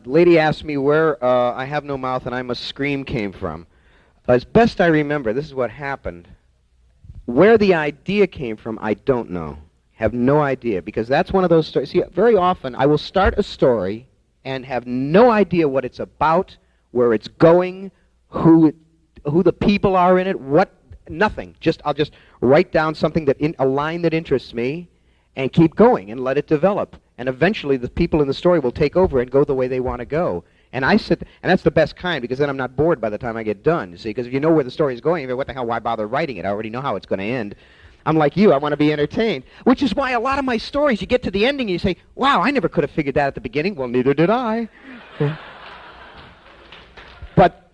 Lady asked me where I Have No Mouth and I Must Scream came from. As best I remember, this is what happened. Where the idea came from, I don't know. Have no idea, because that's one of those stories. See, very often I will start a story and have no idea what it's about, where it's going, who the people are in it, nothing. I'll just write down something a line that interests me, and keep going and let it develop. And eventually, the people in the story will take over and go the way they want to go. And and that's the best kind, because then I'm not bored by the time I get done. You see, because if you know where the story is going, what the hell? Why bother writing it? I already know how it's going to end. I'm like you. I want to be entertained, which is why a lot of my stories, you get to the ending and you say, "Wow, I never could have figured that at the beginning." Well, neither did I. But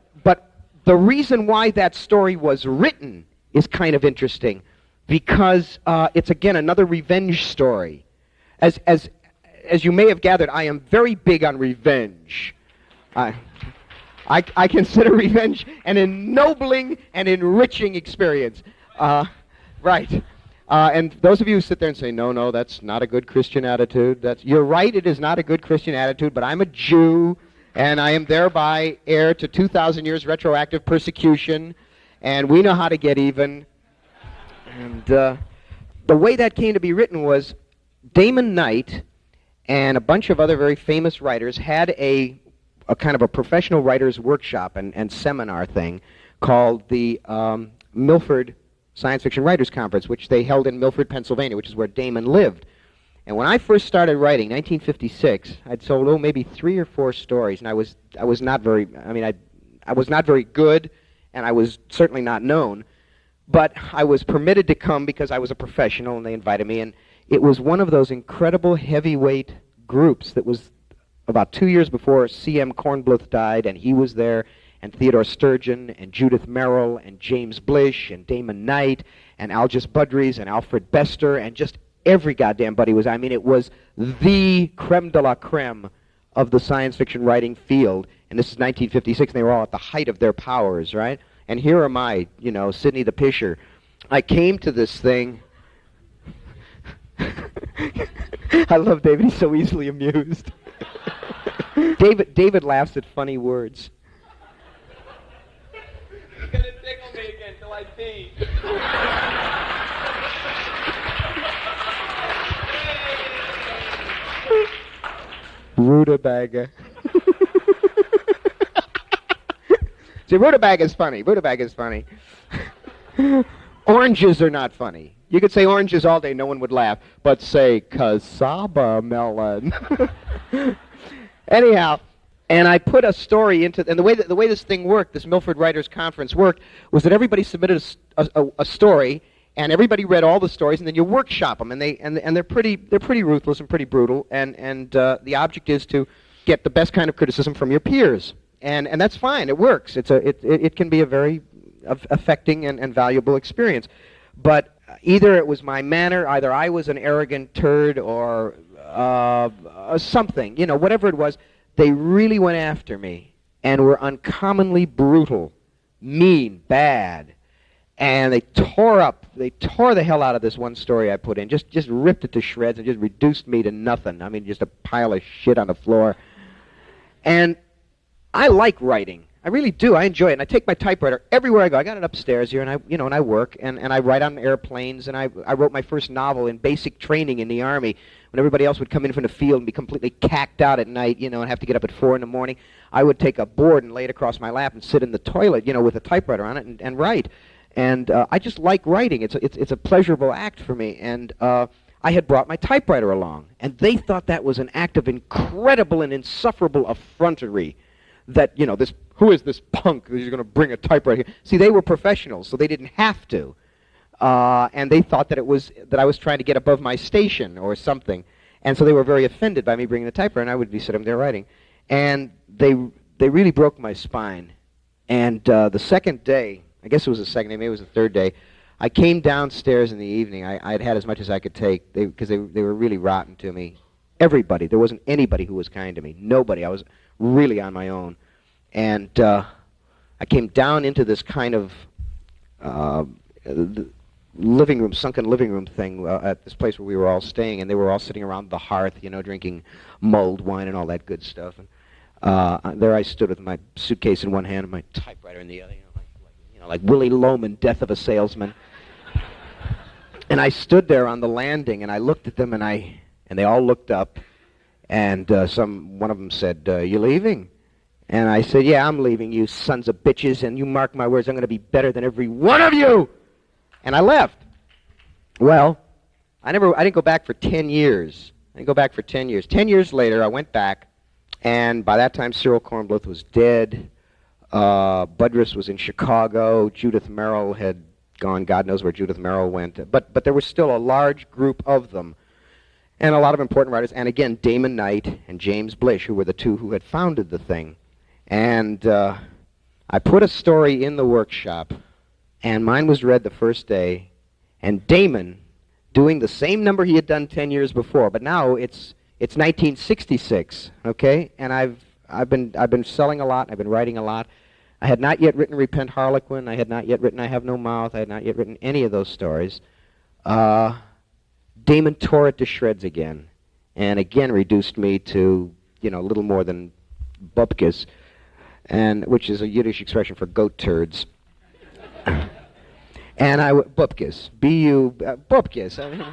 the reason why that story was written is kind of interesting, because it's again another revenge story. As you may have gathered, I am very big on revenge. I consider revenge an ennobling and enriching experience. Right. And those of you who sit there and say, no, that's not a good Christian attitude, you're right, it is not a good Christian attitude, but I'm a Jew, and I am thereby heir to 2,000 years retroactive persecution, and we know how to get even. And the way that came to be written was Damon Knight and a bunch of other very famous writers had a kind of a professional writers workshop and seminar thing called the Milford Science Fiction Writers Conference, which they held in Milford, Pennsylvania, which is where Damon lived. And when I first started writing, 1956, I'd sold maybe 3 or 4 stories, and I was not very, I was not very good, and I was certainly not known, but I was permitted to come because I was a professional, and they invited me, and it was one of those incredible heavyweight groups that was about 2 years before C.M. Kornbluth died, and he was there, and Theodore Sturgeon, and Judith Merrill, and James Blish, and Damon Knight, and Algis Budrys, and Alfred Bester, and just every goddamn buddy was. It was the creme de la creme of the science fiction writing field. And this is 1956, and they were all at the height of their powers, right? And here am I, Sidney the Pisher. I came to this thing. I love David. He's so easily amused. David laughs at funny words. You're gonna tickle me again till I pee. Rutabaga. See, rutabaga is funny. Rutabaga is funny. Oranges are not funny. You could say oranges all day, no one would laugh. But say cassava melon. Anyhow, and I put a story into, and the way this thing worked, this Milford Writers Conference worked, was that everybody submitted a story, and everybody read all the stories, and then you workshop them, and they're pretty ruthless and pretty brutal, and the object is to get the best kind of criticism from your peers, and that's fine. It works. It can be a very affecting and valuable experience, but either it was my manner, either I was an arrogant turd, or something, whatever it was. They really went after me and were uncommonly brutal, mean, bad, and they tore the hell out of this one story I put in, just ripped it to shreds and just reduced me to nothing. Just a pile of shit on the floor. And I like writing. I really do. I enjoy it. And I take my typewriter everywhere I go. I got it upstairs here, and I work, and I write on airplanes, and I wrote my first novel in basic training in the Army. When everybody else would come in from the field and be completely cacked out at night, and have to get up at 4 in the morning, I would take a board and lay it across my lap and sit in the toilet, with a typewriter on it and write. And I just like writing. It's a pleasurable act for me. And I had brought my typewriter along, and they thought that was an act of incredible and insufferable effrontery. That, who is this punk who's going to bring a typewriter here? See, they were professionals, so they didn't have to. And they thought that I was trying to get above my station or something. And so they were very offended by me bringing the typewriter, and I would be sitting there writing. And they really broke my spine. And the second day, I guess it was the second day, maybe it was the third day, I came downstairs in the evening. I'd had as much as I could take, because they were really rotten to me. Everybody. There wasn't anybody who was kind to me. Nobody. I was really on my own. And I came down into this kind of sunken living room thing at this place where we were all staying, and they were all sitting around the hearth, drinking mulled wine and all that good stuff. And There I stood with my suitcase in one hand and my typewriter in the other, like Willie Loman, Death of a Salesman. And I stood there on the landing, and I looked at them, and they all looked up, and one of them said, "You leaving?" And I said, "Yeah, I'm leaving, you sons of bitches, and you mark my words, I'm going to be better than every one of you." And I left. Well, I didn't go back for 10 years. 10 years later, I went back, and by that time, Cyril Kornbluth was dead. Budrus was in Chicago. Judith Merrill had gone. God knows where Judith Merrill went. But there was still a large group of them, and a lot of important writers. And again, Damon Knight and James Blish, who were the two who had founded the thing. And I put a story in the workshop, and mine was read the first day. And Damon, doing the same number he had done 10 years before, but now it's 1966, okay? And I've been selling a lot. I've been writing a lot. I had not yet written Repent Harlequin. I had not yet written I Have No Mouth. I had not yet written any of those stories. Damon tore it to shreds again, and again reduced me to little more than bupkis, which is a Yiddish expression for goat turds. And bupkis, bupkis. I mean,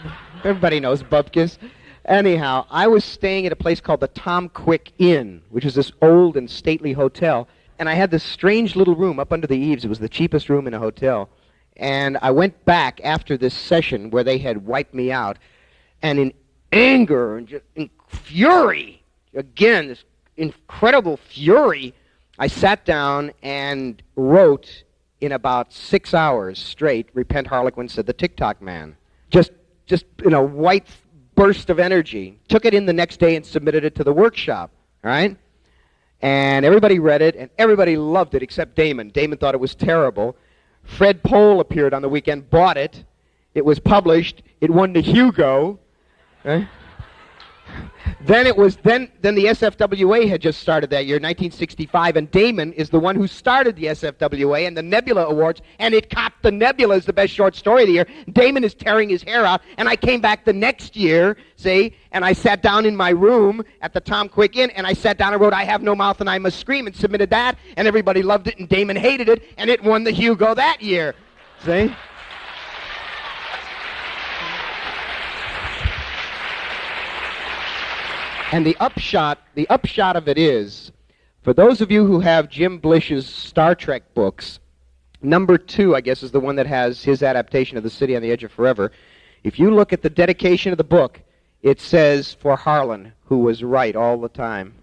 everybody knows bupkis. Anyhow, I was staying at a place called the Tom Quick Inn, which is this old and stately hotel. And I had this strange little room up under the eaves. It was the cheapest room in a hotel. And I went back after this session where they had wiped me out. And in anger and just in fury, again, this incredible fury, I sat down and wrote in about 6 hours straight, Repent Harlequin, Said the Tick-Tock Man. Just in a white burst of energy. Took it in the next day and submitted it to the workshop, all right? And everybody read it, and everybody loved it except Damon. Damon thought it was terrible. Fred Pohl appeared on the weekend, bought it. It was published. It won the Hugo. Right? Then the SFWA had just started that year, 1965, and Damon is the one who started the SFWA and the Nebula Awards, and it copped the Nebula as the best short story of the year. Damon is tearing his hair out, and I came back the next year, see, and I sat down in my room at the Tom Quick Inn, and I sat down and wrote I Have No Mouth and I Must Scream, and submitted that, and everybody loved it, and Damon hated it, and it won the Hugo that year, see? And the upshot of it is, for those of you who have Jim Blish's Star Trek books, number 2, I guess, is the one that has his adaptation of The City on the Edge of Forever. If you look at the dedication of the book, it says, "For Harlan, who was right all the time."